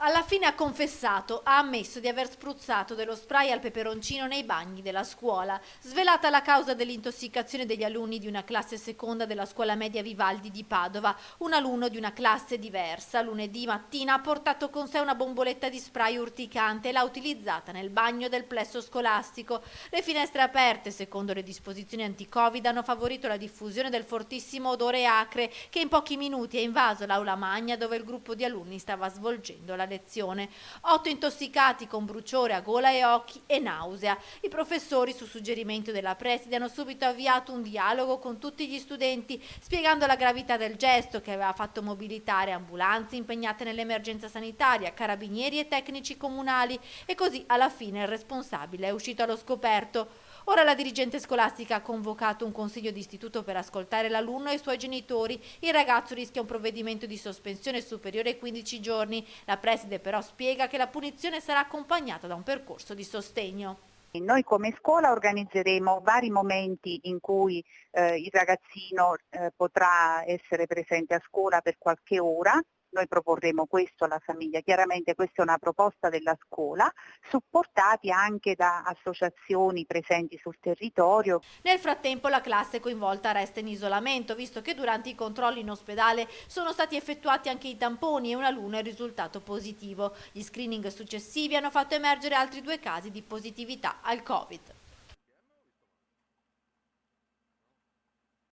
Alla fine ha confessato, ha ammesso di aver spruzzato dello spray al peperoncino nei bagni della scuola. Svelata la causa dell'intossicazione degli alunni di una classe seconda della scuola media Vivaldi di Padova, un alunno di una classe diversa lunedì mattina ha portato con sé una bomboletta di spray urticante e l'ha utilizzata nel bagno del plesso scolastico. Le finestre aperte, secondo le disposizioni anti-Covid, hanno favorito la diffusione del fortissimo odore acre che in pochi minuti ha invaso l'aula magna dove il gruppo di alunni stava svolgendo la lezione. 8 intossicati con bruciore a gola e occhi e nausea. I professori, su suggerimento della preside, hanno subito avviato un dialogo con tutti gli studenti, spiegando la gravità del gesto che aveva fatto mobilitare ambulanze impegnate nell'emergenza sanitaria, carabinieri e tecnici comunali, e così alla fine il responsabile è uscito allo scoperto. Ora la dirigente scolastica ha convocato un consiglio d'istituto per ascoltare l'alunno e i suoi genitori. Il ragazzo rischia un provvedimento di sospensione superiore ai 15 giorni. La preside però spiega che la punizione sarà accompagnata da un percorso di sostegno. Noi come scuola organizzeremo vari momenti in cui il ragazzino potrà essere presente a scuola per qualche ora. Noi proporremo questo alla famiglia, chiaramente questa è una proposta della scuola, supportati anche da associazioni presenti sul territorio. Nel frattempo la classe coinvolta resta in isolamento, visto che durante i controlli in ospedale sono stati effettuati anche i tamponi e un alunno è risultato positivo. Gli screening successivi hanno fatto emergere altri 2 casi di positività al Covid.